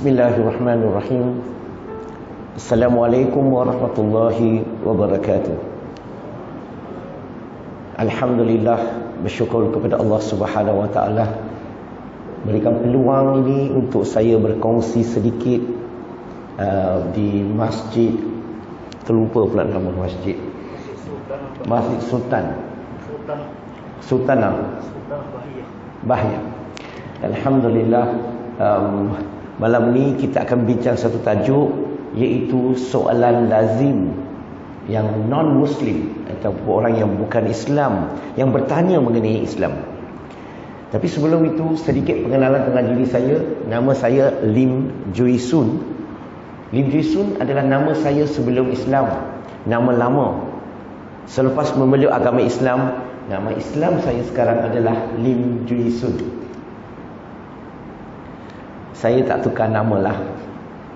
Bismillahirrahmanirrahim. Assalamualaikum warahmatullahi wabarakatuh. Alhamdulillah, bersyukur kepada Allah Subhanahu wa taala berikan peluang ini untuk saya berkongsi sedikit di masjid, terlupa pula nama masjid. Masjid Sultan Bahia. Alhamdulillah, malam ni kita akan bincang satu tajuk, iaitu soalan lazim yang non-Muslim atau orang yang bukan Islam yang bertanya mengenai Islam. Tapi sebelum itu, sedikit pengenalan tentang diri saya. Nama saya Lim Jui Sun. Lim Jui Sun adalah nama saya sebelum Islam, nama lama. Selepas memeluk agama Islam, nama Islam saya sekarang adalah Lim Jui Sun. Saya tak tukar nama lah.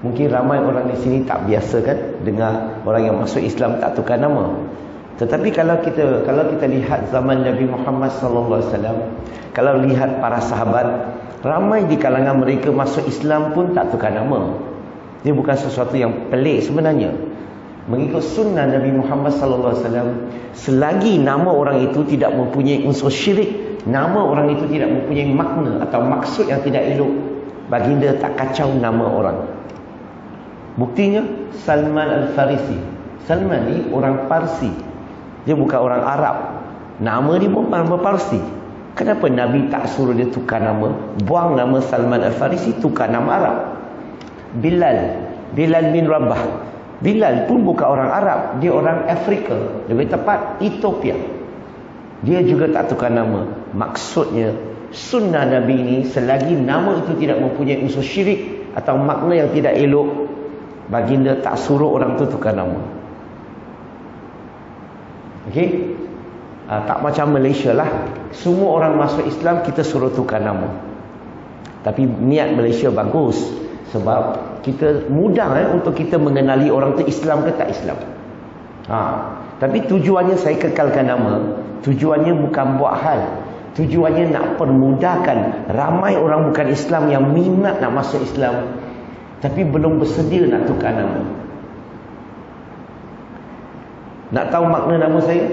Mungkin ramai orang di sini tak biasa kan dengar orang yang masuk Islam tak tukar nama. Tetapi kalau kita lihat zaman Nabi Muhammad sallallahu alaihi wasallam, kalau lihat para sahabat, ramai di kalangan mereka masuk Islam pun tak tukar nama. Dia bukan sesuatu yang pelik sebenarnya. Mengikut sunnah Nabi Muhammad sallallahu alaihi wasallam, selagi nama orang itu tidak mempunyai unsur syirik, nama orang itu tidak mempunyai makna atau maksud yang tidak elok, baginda tak kacau nama orang. Buktinya Salman Al-Farisi. Salman ni orang Parsi. Dia bukan orang Arab. Nama dia pun orang Parsi. Kenapa Nabi tak suruh dia tukar nama? Buang nama Salman Al-Farisi, tukar nama Arab. Bilal bin Rabah. Bilal pun bukan orang Arab. Dia orang Afrika. Lebih tepat Ethiopia. Dia juga tak tukar nama. Maksudnya sunnah Nabi ini, selagi nama itu tidak mempunyai unsur syirik atau makna yang tidak elok, baginda tak suruh orang tu tukar nama. Okey? Tak macam Malaysia lah. Semua orang masuk Islam kita suruh tukar nama. Tapi niat Malaysia bagus, sebab kita mudah untuk kita mengenali orang tu Islam ke tak Islam. Tapi tujuannya saya kekalkan nama, tujuannya bukan buat hal. Tujuannya nak permudahkan ramai orang bukan Islam yang minat nak masuk Islam tapi belum bersedia nak tukar nama. Nak tahu makna nama saya?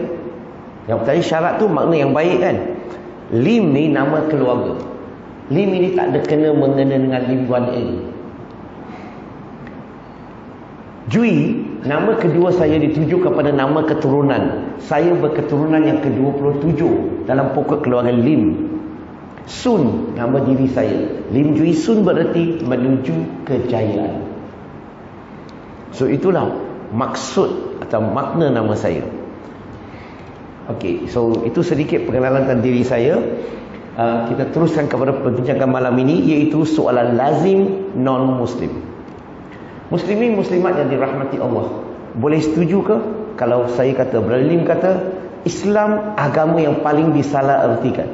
Yang tadi syarat tu makna yang baik kan? Lim ni nama keluarga. Lim ini tak ada mengena dengan Lim Guan Eng. Jui, nama kedua saya dituju kepada nama keturunan. Saya berketurunan yang ke-27 dalam pokok keluarga Lim. Sun, nama diri saya. Lim Jui Sun bererti menuju kejayaan. So itulah maksud atau makna nama saya. Okey, so itu sedikit pengenalan tentang diri saya. Kita teruskan kepada perbincangan malam ini, iaitu soalan lazim non-Muslim. Muslimin muslimat yang dirahmati Allah, boleh setuju ke kalau saya kata, Brother Lim kata Islam agama yang paling disalah ertikan?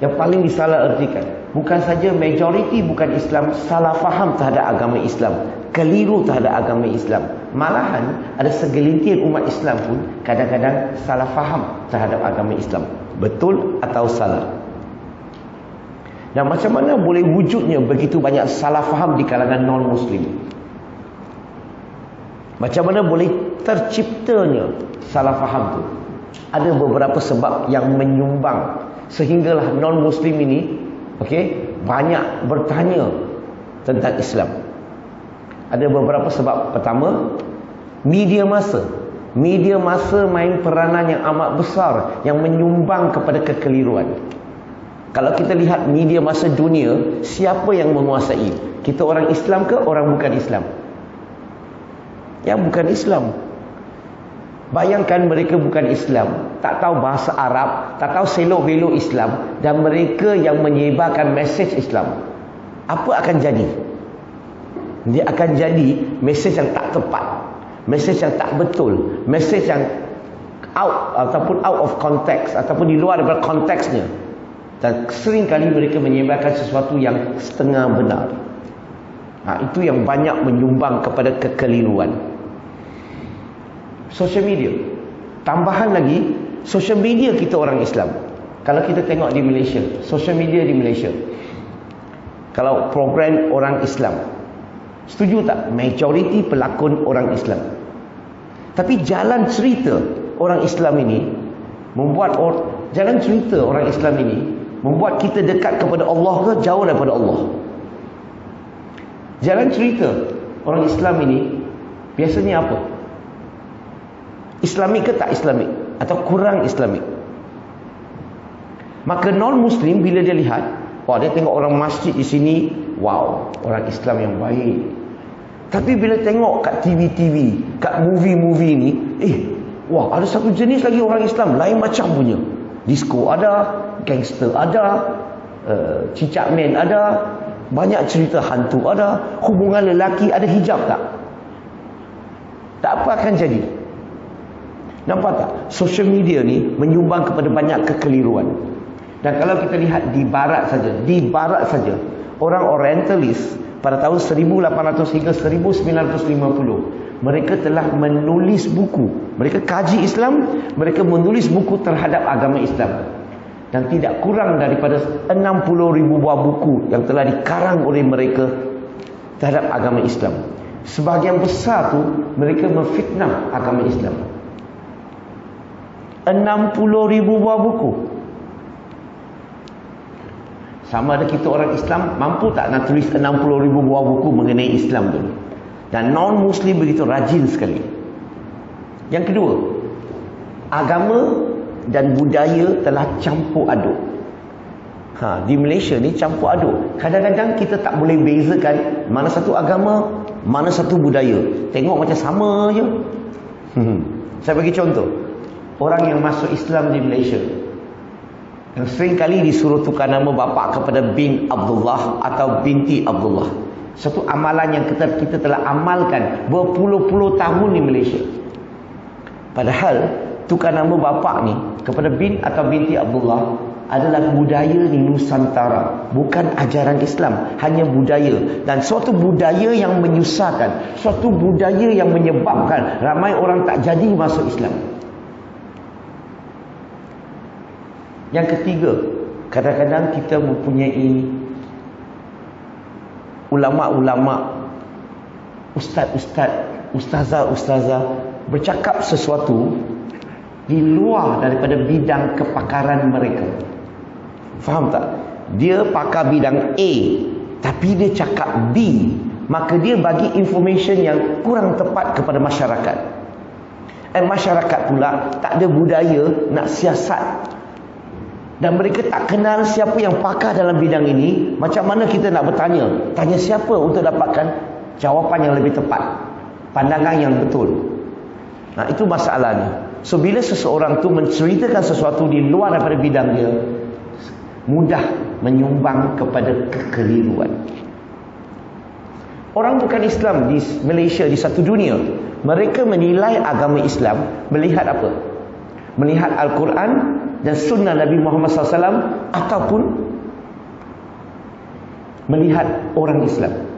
Yang paling disalah ertikan. Bukan saja majoriti bukan Islam salah faham terhadap agama Islam, keliru terhadap agama Islam. Malahan ada segelintir umat Islam pun kadang-kadang salah faham terhadap agama Islam. Betul atau salah? Dan macam mana boleh wujudnya begitu banyak salah faham di kalangan non-Muslim? Macam mana boleh terciptanya salah faham tu? Ada beberapa sebab yang menyumbang sehinggalah non-Muslim ini banyak bertanya tentang Islam. Ada beberapa sebab. Pertama, media massa. Media massa main peranan yang amat besar yang menyumbang kepada kekeliruan. Kalau kita lihat media massa dunia, siapa yang menguasai? Kita orang Islam ke orang bukan Islam? Yang bukan Islam. Bayangkan mereka bukan Islam, tak tahu bahasa Arab, tak tahu selok-belok Islam, dan mereka yang menyebarkan mesej Islam. Apa akan jadi? Dia akan jadi mesej yang tak tepat, mesej yang tak betul, mesej yang out of context ataupun di luar daripada konteksnya. Dan sering kali mereka menyebarkan sesuatu yang setengah benar. Itu yang banyak menyumbang kepada kekeliruan. Social media. Tambahan lagi, social media kita orang Islam. Kalau kita tengok di Malaysia, social media di Malaysia, Kalau program orang Islam, setuju tak? Majoriti pelakon orang Islam. Tapi jalan cerita orang Islam ini membuat jalan cerita orang Islam ini membuat kita dekat kepada Allah ke jauh daripada Allah? Jalan cerita orang Islam ini biasanya apa? Islamik ke tak Islamik? Atau kurang Islamik? Maka non-Muslim bila dia lihat, wah, dia tengok orang masjid di sini, wow, orang Islam yang baik. Tapi bila tengok kat TV-TV, kat movie-movie ni, wah, ada satu jenis lagi orang Islam, lain macam punya. Disco ada, gangster ada, cicak men ada, banyak cerita hantu ada, hubungan lelaki ada, hijab tak? Tak apa akan jadi. Nampak tak? Social media ni menyumbang kepada banyak kekeliruan. Dan kalau kita lihat di barat saja, orang Orientalis pada tahun 1800 hingga 1950, mereka telah menulis buku. Mereka kaji Islam, mereka menulis buku terhadap agama Islam. Dan tidak kurang daripada 60,000 buah buku yang telah dikarang oleh mereka terhadap agama Islam. Sebahagian besar tu mereka memfitnah agama Islam. 60,000 buah buku. Sama ada kita orang Islam mampu tak nak tulis 60,000 buah buku mengenai Islam tu. Dan non-Muslim begitu rajin sekali. Yang kedua, agama dan budaya telah campur aduk. Di Malaysia ni campur aduk. Kadang-kadang kita tak boleh bezakan mana satu agama, mana satu budaya. Tengok macam sama je. Saya bagi contoh. Orang yang masuk Islam di Malaysia, yang sering kali disuruh tukar nama bapa kepada bin Abdullah atau binti Abdullah. Satu amalan yang kita telah amalkan berpuluh-puluh tahun di Malaysia. Padahal tukar nama bapa ni kepada bin atau binti Abdullah adalah budaya di Nusantara, bukan ajaran Islam, hanya budaya. Dan suatu budaya yang menyusahkan, suatu budaya yang menyebabkan ramai orang tak jadi masuk Islam. Yang ketiga, kadang-kadang kita mempunyai ulama-ulama, ustaz-ustaz, ustazah-ustazah bercakap sesuatu di luar daripada bidang kepakaran mereka. Faham tak? Dia pakar bidang A, tapi dia cakap B, maka dia bagi information yang kurang tepat kepada masyarakat. Dan masyarakat pula tak ada budaya nak siasat. Dan mereka tak kenal siapa yang pakar dalam bidang ini. Macam mana kita nak bertanya? Tanya siapa untuk dapatkan jawapan yang lebih tepat, pandangan yang betul. Nah, itu masalahnya. So, bila seseorang tu menceritakan sesuatu di luar daripada bidang dia, mudah menyumbang kepada kekeliruan. Orang bukan Islam di Malaysia, di satu dunia, mereka menilai agama Islam melihat apa? Melihat Al-Quran dan sunnah Nabi Muhammad SAW, ataupun melihat orang Islam.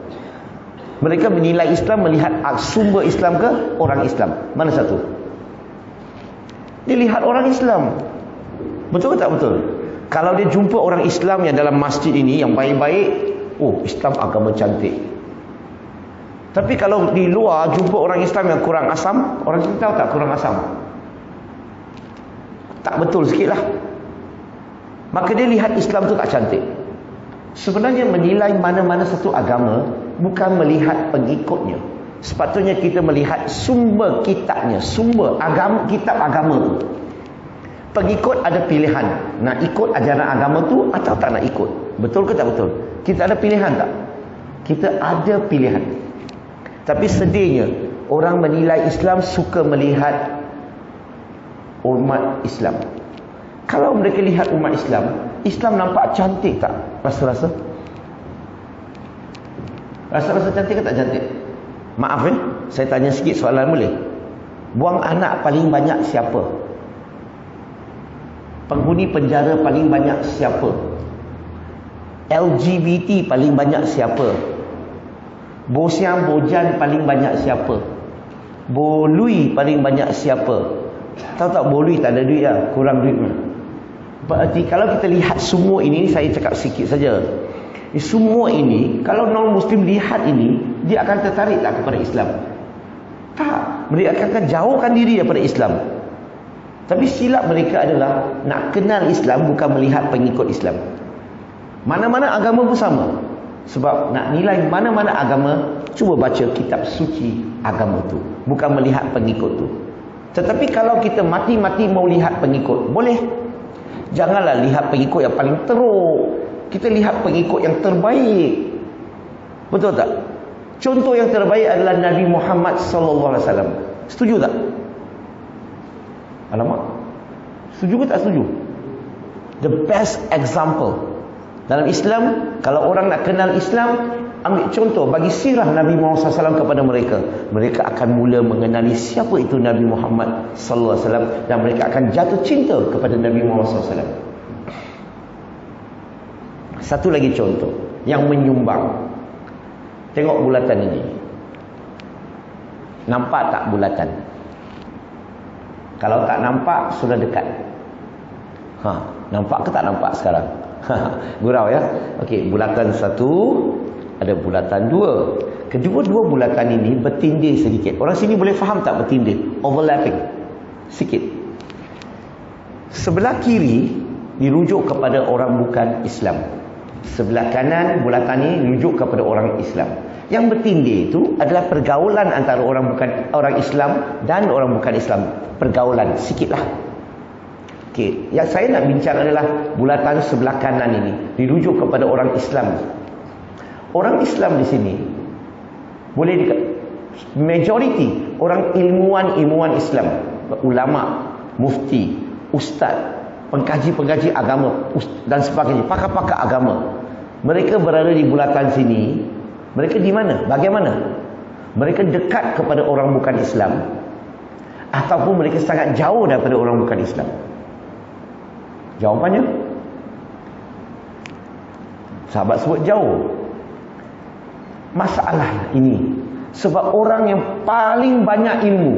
Mereka menilai Islam melihat sumber Islam ke orang Islam. Mana satu? Dia lihat orang Islam. Betul ke tak betul? Kalau dia jumpa orang Islam yang dalam masjid ini yang baik-baik, oh, Islam agama cantik. Tapi kalau di luar jumpa orang Islam yang kurang asam, orang kita tahu tak kurang asam? Tak betul sikit lah. Maka dia lihat Islam tu tak cantik. Sebenarnya menilai mana-mana satu agama bukan melihat pengikutnya. Sepatutnya kita melihat sumber kitabnya, sumber agama, kitab agama tu. Pengikut ada pilihan, nak ikut ajaran agama tu atau tak nak ikut. Betul ke tak betul? Kita ada pilihan tak? Kita ada pilihan. Tapi sedihnya orang menilai Islam suka melihat umat Islam. Kalau mereka lihat umat Islam, Islam nampak cantik tak? Rasa-rasa? Rasa-rasa cantik ke tak cantik? Maaf saya tanya sikit soalan boleh? Buang anak paling banyak siapa? Penghuni penjara paling banyak siapa? LGBT paling banyak siapa? Bosian bojan paling banyak siapa? Bolui paling banyak siapa? Tahu tak bolui tak ada duit lah, kurang duit mana. Berarti kalau kita lihat semua ini, saya cakap sikit saja. Semua ini, kalau non-Muslim lihat ini, dia akan tertarik tak kepada Islam? Tak. Mereka akan jauhkan diri daripada Islam. Tapi silap mereka adalah nak kenal Islam bukan melihat pengikut Islam. Mana-mana agama pun sama. Sebab nak nilai mana-mana agama, cuba baca kitab suci agama tu, bukan melihat pengikut tu. Tetapi kalau kita mati-mati mau lihat pengikut, boleh. Janganlah lihat pengikut yang paling teruk. Kita lihat pengikut yang terbaik. Betul tak? Contoh yang terbaik adalah Nabi Muhammad sallallahu alaihi wasallam. Setuju tak? Alamak. Setuju ke tak setuju? The best example. Dalam Islam, kalau orang nak kenal Islam, ambil contoh bagi sirah Nabi Muhammad SAW kepada mereka. Mereka akan mula mengenali siapa itu Nabi Muhammad SAW, dan mereka akan jatuh cinta kepada Nabi Muhammad SAW. Satu lagi contoh yang menyumbang. Tengok bulatan ini. Nampak tak bulatan? Kalau tak nampak, sudah dekat. Nampak ke tak nampak sekarang? Gurau ya. Okey, bulatan satu, ada bulatan dua. Kedua-dua bulatan ini bertindih sedikit. Orang sini boleh faham tak bertindih? Overlapping sikit. Sebelah kiri dirujuk kepada orang bukan Islam. Sebelah kanan bulatan ini dirujuk kepada orang Islam. Yang bertindih itu adalah pergaulan antara orang bukan orang Islam dan orang bukan Islam. Pergaulan sikitlah. Okey, yang saya nak bincang adalah bulatan sebelah kanan ini dirujuk kepada orang Islam. Orang Islam di sini boleh majoriti orang ilmuwan Islam, ulama, mufti, ustaz, pengkaji-pengkaji agama dan sebagainya, pakar-pakar agama. Mereka berada di bulatan sini. Mereka di mana? Bagaimana? Mereka dekat kepada orang bukan Islam, ataupun mereka sangat jauh daripada orang bukan Islam? Jawapannya, sahabat sebut jauh. Masalah ini sebab orang yang paling banyak ilmu,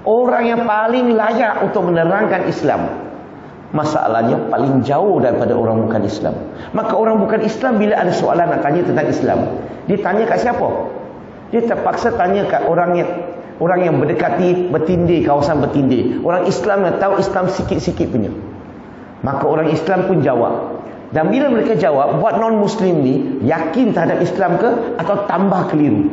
orang yang paling layak untuk menerangkan Islam, masalahnya paling jauh daripada orang bukan Islam. Maka orang bukan Islam bila ada soalan nak tanya tentang Islam, dia tanya kat siapa? Dia terpaksa tanya kat orang yang berdekati bertindih, kawasan bertindih. Orang Islam yang tahu Islam sikit-sikit punya. Maka orang Islam pun jawab. Dan bila mereka jawab, buat non-Muslim ni yakin terhadap Islam ke atau tambah keliru?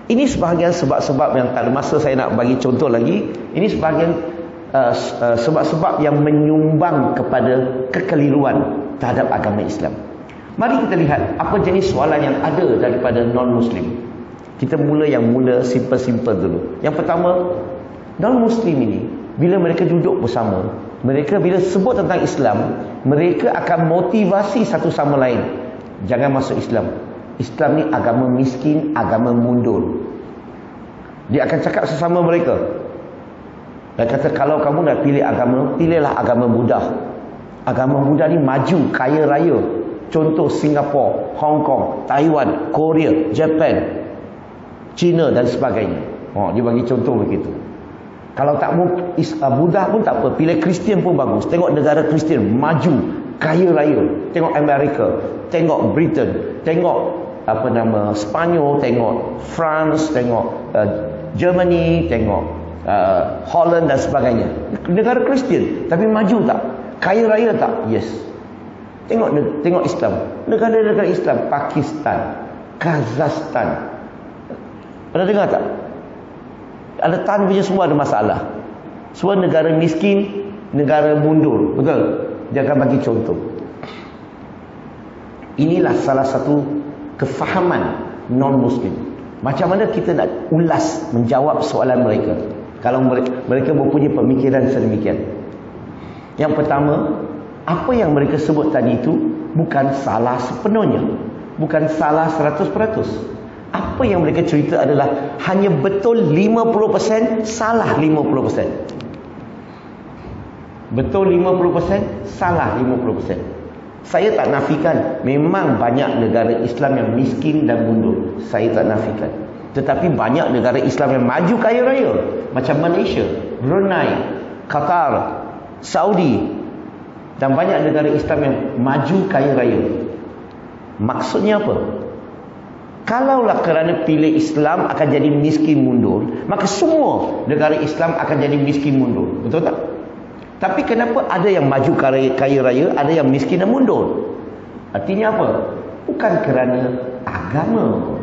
Ini sebahagian sebab-sebab yang tak ada masa saya nak bagi contoh lagi. Ini sebahagian sebab-sebab yang menyumbang kepada kekeliruan terhadap agama Islam. Mari kita lihat apa jenis soalan yang ada daripada non-Muslim. Kita mula simple-simple dulu. Yang pertama, non-Muslim ini bila mereka duduk bersama, mereka bila sebut tentang Islam, mereka akan motivasi satu sama lain. Jangan masuk Islam. Islam ni agama miskin, agama mundur. Dia akan cakap sesama mereka. Dia kata, kalau kamu nak pilih agama, pilihlah agama Buddha. Agama Buddha ni maju, kaya raya. Contoh Singapura, Hong Kong, Taiwan, Korea, Japan, China dan sebagainya. Dia bagi contoh begitu. Kalau tak mau Buddha pun tak apa, pilih Kristian pun bagus. Tengok negara Kristian maju, kaya raya. Tengok Amerika, tengok Britain, tengok Spanyol, tengok France, tengok Germany, tengok Holland dan sebagainya. Negara Kristian tapi maju tak? Kaya raya tak? Yes. Tengok Islam. Negara-negara Islam, Pakistan, Kazakhstan. Pernah dengar tak? Ada tan punya semua ada masalah. Semua negara miskin, negara mundur. Betul? Dia akan bagi contoh. Inilah salah satu kefahaman non-Muslim. Macam mana kita nak ulas menjawab soalan mereka kalau mereka mempunyai pemikiran sedemikian. Yang pertama, apa yang mereka sebut tadi itu bukan salah sepenuhnya, bukan salah 100%. Apa yang mereka cerita adalah hanya betul 50%, salah 50%. Betul 50%, salah 50%. Saya tak nafikan memang banyak negara Islam yang miskin dan mundur. Saya tak nafikan. Tetapi banyak negara Islam yang maju kaya raya. Macam Malaysia, Brunei, Qatar, Saudi, Dan banyak negara Islam yang maju kaya raya. Maksudnya apa? Kalaulah kerana pilih Islam akan jadi miskin mundur, maka semua negara Islam akan jadi miskin mundur. Betul tak? Tapi kenapa ada yang maju kaya raya, ada yang miskin dan mundur? Artinya apa? Bukan kerana agama.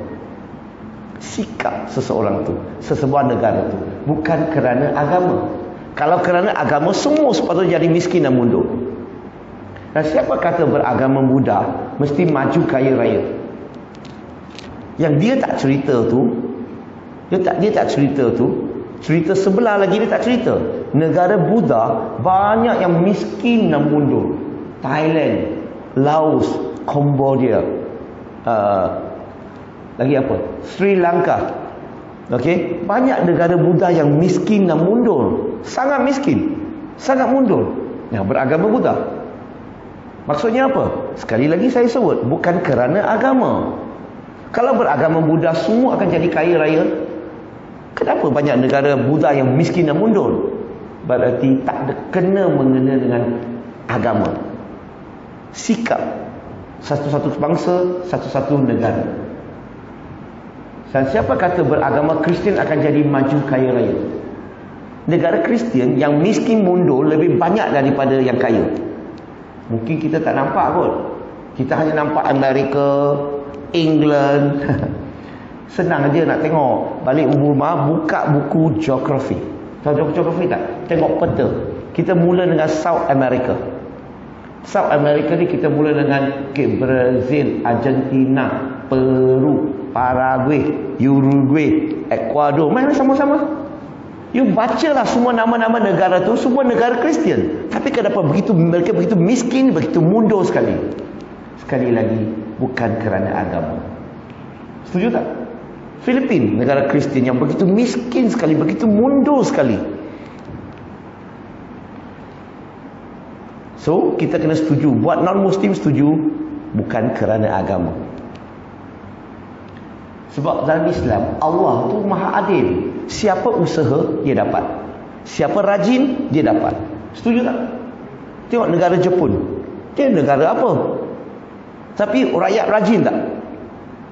Sikap seseorang tu, sesebuah negara tu, bukan kerana agama. Kalau kerana agama, semua sepatutnya jadi miskin dan mundur. Dan siapa kata beragama Buddha mesti maju kaya raya? Yang dia tak cerita tu, dia tak cerita tu, cerita sebelah lagi dia tak cerita. Negara Buddha banyak yang miskin dan mundur. Thailand, Laos, Cambodia, lagi apa? Sri Lanka. Okey, banyak negara Buddha yang miskin dan mundur. Sangat miskin, sangat mundur. Yang beragama Buddha. Maksudnya apa? Sekali lagi saya sebut, bukan kerana agama. Kalau beragama Buddha semua akan jadi kaya raya, kenapa banyak negara Buddha yang miskin dan mundur? Berarti tak ada kena-mengena dengan agama. Sikap satu-satu bangsa, satu-satu negara. Dan siapa kata beragama Kristian akan jadi maju kaya raya? Negara Kristian yang miskin mundur lebih banyak daripada yang kaya. Mungkin kita tak nampak kot. Kita hanya nampak Amerika, England. Senang aja nak tengok. Balik rumah, buka buku geografi. Tahu geografi tak? Tengok peta. Kita mula dengan South America. South America ni kita mula dengan Brazil, Argentina, Peru, Paraguay, Uruguay, Ecuador. Mana sama-sama? You bacalah semua nama-nama negara tu, semua negara Kristian. Tapi kenapa mereka begitu miskin, begitu mundur sekali? Sekali lagi, bukan kerana agama. Setuju tak? Filipina, negara Kristian yang begitu miskin sekali, begitu mundur sekali. So, kita kena setuju. Buat non-Muslim setuju, bukan kerana agama. Sebab dalam Islam, Allah tu maha adil. Siapa usaha, dia dapat. Siapa rajin, dia dapat. Setuju tak? Tengok negara Jepun. Dia negara apa? Tapi rakyat rajin tak?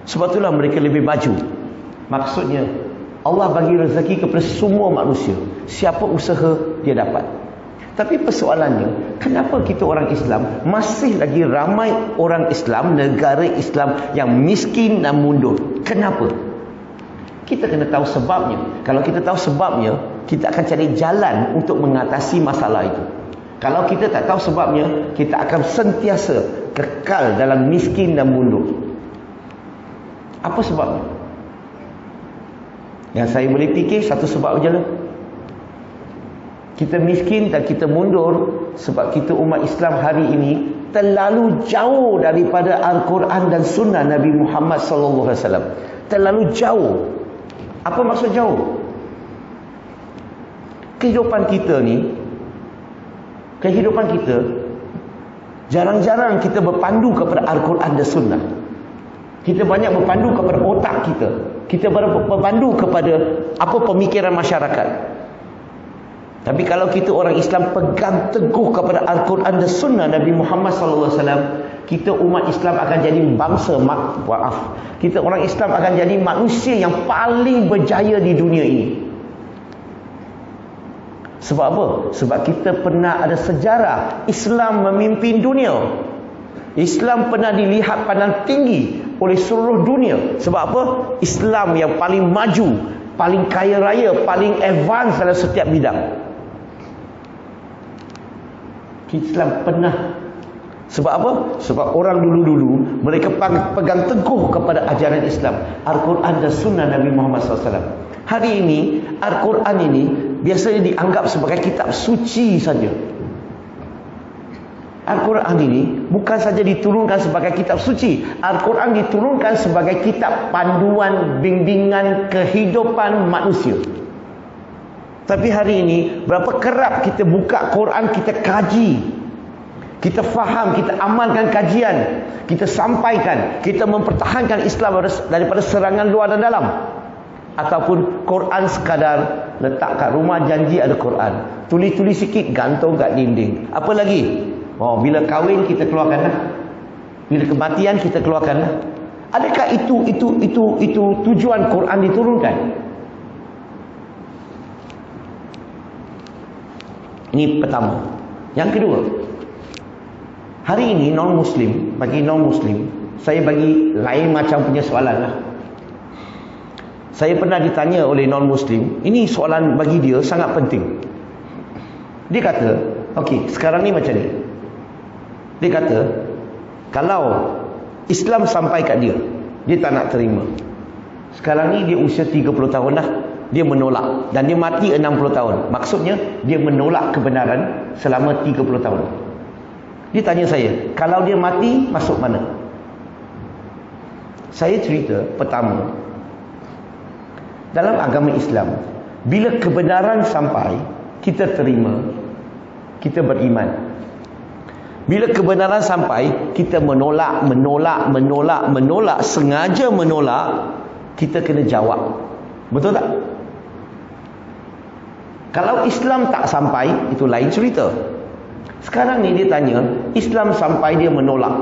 Sebab itulah mereka lebih maju. Maksudnya, Allah bagi rezeki kepada semua manusia. Siapa usaha, dia dapat. Tapi persoalannya, kenapa kita orang Islam masih lagi ramai orang Islam, negara Islam yang miskin dan mundur? Kenapa? Kita kena tahu sebabnya. Kalau kita tahu sebabnya, kita akan cari jalan untuk mengatasi masalah itu. Kalau kita tak tahu sebabnya, kita akan sentiasa kekal dalam miskin dan mundur. Apa sebabnya? Yang saya boleh fikir, satu sebab je lah. Kita miskin dan kita mundur sebab kita umat Islam hari ini terlalu jauh daripada Al-Quran dan Sunnah Nabi Muhammad SAW. Terlalu jauh. Apa maksud jauh? Kehidupan kita jarang-jarang kita berpandu kepada Al-Quran dan Sunnah. Kita banyak berpandu kepada otak kita. Kita berpandu kepada apa pemikiran masyarakat. Tapi kalau kita orang Islam pegang teguh kepada Al-Quran dan Sunnah Nabi Muhammad SAW, kita umat Islam akan jadi bangsa, kita orang Islam akan jadi manusia yang paling berjaya di dunia ini. Sebab apa? Sebab kita pernah ada sejarah Islam memimpin dunia. Islam pernah dilihat pandang tinggi oleh seluruh dunia. Sebab apa? Islam yang paling maju, paling kaya raya, paling advance dalam setiap bidang. Islam pernah. Sebab apa? Sebab orang dulu-dulu mereka pegang teguh kepada ajaran Islam, Al-Quran dan Sunnah Nabi Muhammad SAW. Hari ini Al-Quran ini biasanya dianggap sebagai kitab suci saja. Al-Quran ini bukan saja diturunkan sebagai kitab suci. Al-Quran diturunkan sebagai kitab panduan bimbingan kehidupan manusia. Tapi hari ini berapa kerap kita buka Quran, kita kaji, kita faham, kita amalkan kajian, kita sampaikan, kita mempertahankan Islam daripada serangan luar dan dalam. Ataupun Quran sekadar letak kat rumah, janji ada Quran, tulis-tulis sikit gantung kat dinding. Apa lagi? Oh, bila kahwin kita keluarkanlah. Bila kematian kita keluarkanlah. Adakah itu tujuan Quran diturunkan? Ini pertama. Yang kedua, hari ini non-Muslim, bagi non-Muslim, saya bagi lain macam punya soalan lah. Saya pernah ditanya oleh non-Muslim, ini soalan bagi dia sangat penting. Dia kata, okey, sekarang ni macam ni. Dia kata, kalau Islam sampai kat dia, dia tak nak terima. Sekarang ni dia usia 30 tahun dah, dia menolak. Dan dia mati 60 tahun. Maksudnya, dia menolak kebenaran selama 30 tahun. Dia tanya saya, kalau dia mati, masuk mana? Saya cerita, pertama, dalam agama Islam, bila kebenaran sampai, kita terima, kita beriman. Bila kebenaran sampai, kita menolak, sengaja menolak, kita kena jawab. Betul tak? Kalau Islam tak sampai, itu lain cerita. Sekarang ni dia tanya, Islam sampai dia menolak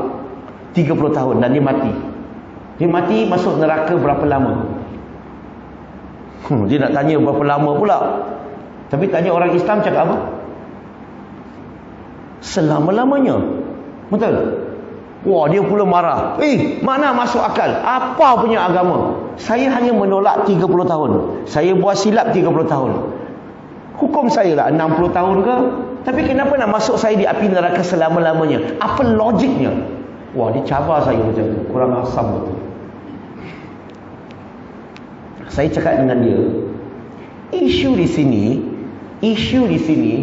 30 tahun dan dia mati. Dia mati masuk neraka berapa lama? Dia nak tanya berapa lama pula. Tapi tanya orang Islam cakap apa? Selama-lamanya. Betul? Wah, dia pula marah. Mana masuk akal? Apa punya agama? Saya hanya menolak 30 tahun. Saya buat silap 30 tahun. Hukum saya lah 60 tahun ke? Tapi kenapa nak masuk saya di api neraka selama-lamanya? Apa logiknya? Wah, dia cabar saya macam tu. Kurang asam betul. Saya cakap dengan dia, isu di sini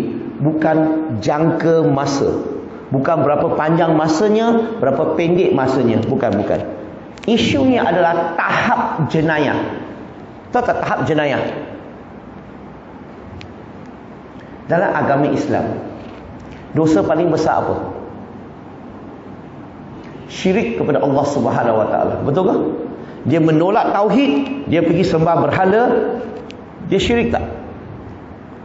bukan jangka masa. Bukan berapa panjang masanya, berapa pendek masanya. Bukan. Isunya adalah tahap jenayah. Tahu tak tahap jenayah? Dalam agama Islam, dosa paling besar apa? Syirik kepada Allah Subhanahu Wa Taala. Betul ke? Dia menolak tauhid, dia pergi sembah berhala, dia syirik tak?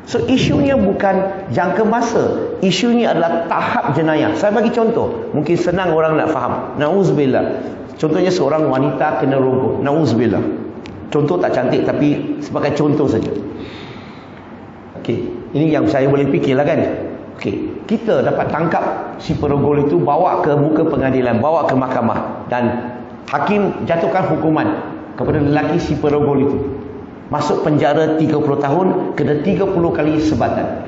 So isunya bukan jangka masa, isunya adalah tahap jenayah. Saya bagi contoh, mungkin senang orang nak faham. Nauzubillah. Contohnya seorang wanita kena rogol. Nauzubillah. Contoh tak cantik tapi sebagai contoh saja. Okey, ini yang saya boleh fikirlah kan. Okey, kita dapat tangkap si perogol itu, bawa ke muka pengadilan, bawa ke mahkamah dan hakim jatuhkan hukuman kepada lelaki si perogol itu. Masuk penjara 30 tahun, kena 30 kali sebatan.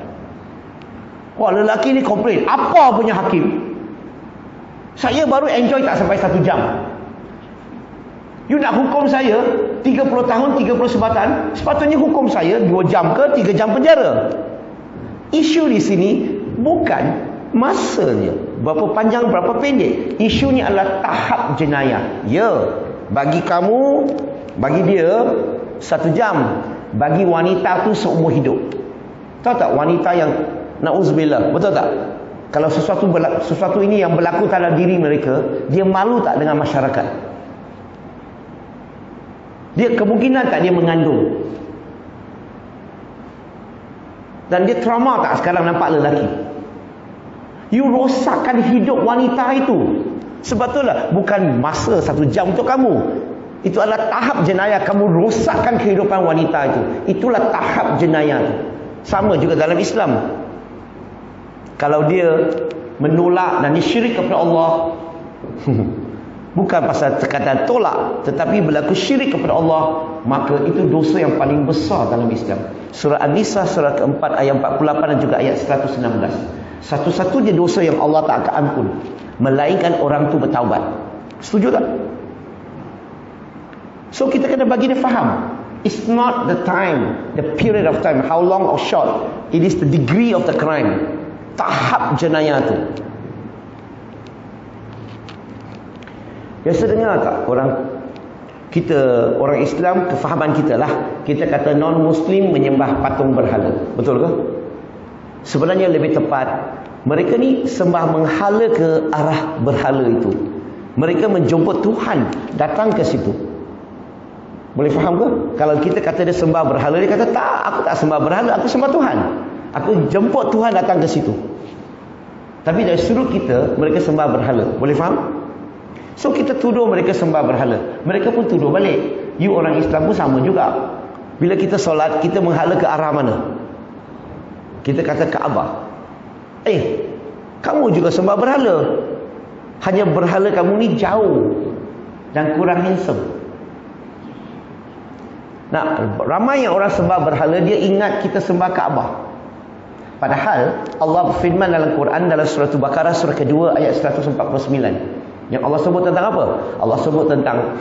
Wah, lelaki ni komplain. Apa punya hakim? Saya baru enjoy tak sampai 1 jam. You nak hukum saya 30 tahun, 30 sebatan? Sepatutnya hukum saya 2 jam ke 3 jam penjara. Isu di sini bukan masanya, berapa panjang, berapa pendek. Isunya adalah tahap jenayah. Ya, bagi kamu, bagi dia 1 jam, bagi wanita tu seumur hidup. Tahu tak wanita yang nauzubillah, betul tak? Kalau sesuatu ini yang berlaku terhadap diri mereka, dia malu tak dengan masyarakat? Dia kemungkinan tak dia mengandung? Dan dia trauma tak sekarang nampak lelaki? You rosakkan hidup wanita itu. Sebab itulah bukan masa 1 jam untuk kamu. Itu adalah tahap jenayah. Kamu rosakkan kehidupan wanita itu. Itulah tahap jenayah. Sama juga dalam Islam. Kalau dia menolak dan disyirik kepada Allah, bukan pasal sekadar tolak, tetapi berlaku syirik kepada Allah, maka itu dosa yang paling besar dalam Islam. Surah An-Nisa surah keempat ayat 48 dan juga ayat 116. Satu-satunya dosa yang Allah tak akan ampun, melainkan orang tu bertaubat. Setuju tak? So kita kena bagi dia faham. It's not the time, the period of time, how long or short. It is the degree of the crime. Tahap jenayah tu. Biasa dengar tak orang Islam, kefahaman kita lah, kita kata non-Muslim menyembah patung berhala. Betul ke? Sebenarnya lebih tepat, mereka ni sembah menghala ke arah berhala itu. Mereka menjemput Tuhan datang ke situ. Boleh faham ke? Kalau kita kata dia sembah berhala, dia kata tak, aku tak sembah berhala, aku sembah Tuhan. Aku jemput Tuhan datang ke situ. Tapi dari sudut kita, mereka sembah berhala. Boleh faham? So kita tuduh mereka sembah berhala, mereka pun tuduh balik. You orang Islam pun sama juga. Bila kita solat, kita menghala ke arah mana? Kita kata Kaabah. Kamu juga sembah berhala. Hanya berhala kamu ni jauh dan kurang handsome. Nah, ramai yang orang sembah berhala, dia ingat kita sembah Kaabah. Padahal Allah berfirman dalam Quran, dalam surah Al-Baqarah surah kedua ayat 149. Yang Allah sebut tentang apa? Allah sebut tentang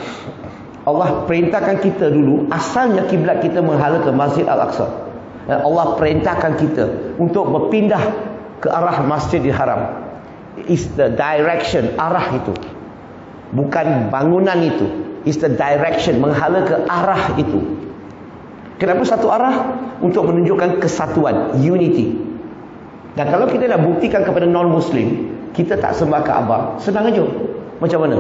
Allah perintahkan kita dulu, asalnya kiblat kita menghala ke Masjid Al-Aqsa. Dan Allah perintahkan kita untuk berpindah ke arah Masjidil Haram. Is the direction, arah itu. Bukan bangunan itu. Is the direction, menghala ke arah itu. Kenapa satu arah? Untuk menunjukkan kesatuan, unity. Dan kalau kita nak buktikan kepada non-Muslim, kita tak sembah Kaabah, senang aja. Macam mana?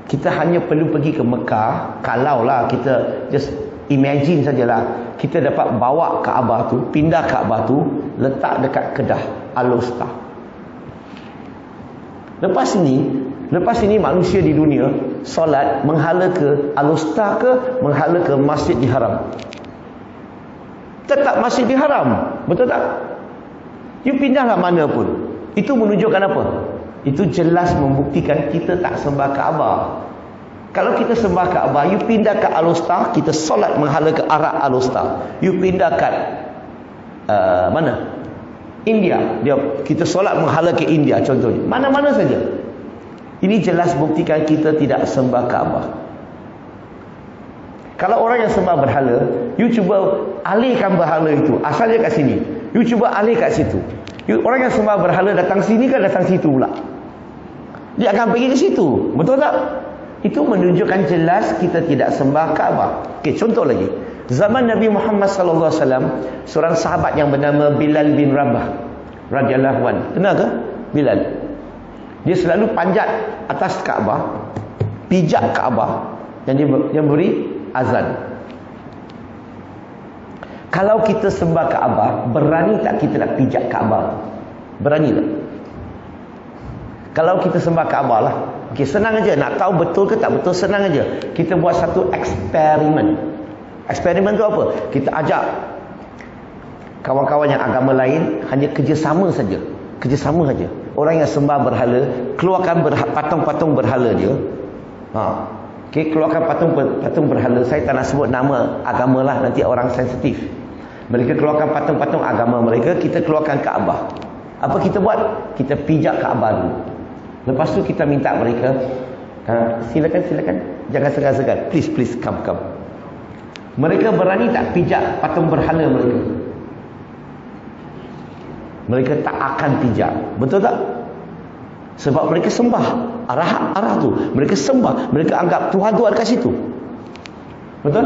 Kita hanya perlu pergi ke Mekah. Kalaulah kita just imagine sajalah, kita dapat bawa Kaabah tu, pindah Kaabah tu, letak dekat Kedah Al-Usta. Lepas ini manusia di dunia solat menghala ke Al-Usta ke menghala ke Masjidil Haram? Tetap Masjidil Haram, betul tak? You pindahlah mana pun, itu menunjukkan apa? Itu jelas membuktikan kita tak sembah Kaabah. Kalau kita sembah Kaabah, you pindah ke Al-Usta, kita solat menghala ke arah Al-Usta. You pindah kat mana? India, kita solat menghala ke India contohnya. Mana-mana saja. Ini jelas buktikan kita tidak sembah Kaabah. Kalau orang yang sembah berhala, you cuba alihkan berhala itu. Asalnya kat sini, you cuba alih kat situ. Orang yang sembah berhala datang sini kan datang situ pula. Dia akan pergi ke situ. Betul tak? Itu menunjukkan jelas kita tidak sembah Kaabah. Okey, contoh lagi. Zaman Nabi Muhammad sallallahu alaihi wasallam, seorang sahabat yang bernama Bilal bin Rabah radhiyallahu anhu. Kenal ke Bilal? Dia selalu panjat atas Kaabah, pijak Kaabah, dan dia beri azan. Kalau kita sembah Kaabah, berani tak kita nak pijak Kaabah? Berani tak? Kalau kita sembah Kaabah lah, okey, senang aja. Nak tahu betul ke tak betul, senang aja. Kita buat satu eksperimen. Eksperimen tu apa? Kita ajak kawan-kawan yang agama lain, hanya kerjasama saja. Kerjasama saja. Orang yang sembah berhala, keluarkan patung-patung berhala dia. Okey, keluarkan patung berhala. Saya tak nak sebut nama agama lah, nanti orang sensitif. Mereka keluarkan patung-patung agama mereka, kita keluarkan Kaabah. Apa kita buat? Kita pijak Kaabah dulu. Lepas tu kita minta mereka, silakan, jangan segan-segan, please come. Mereka berani tak pijak patung berhala mereka? Mereka tak akan pijak. Betul tak? Sebab mereka sembah arah tu. Mereka sembah, mereka anggap Tuhan tu ada kat situ. Betul?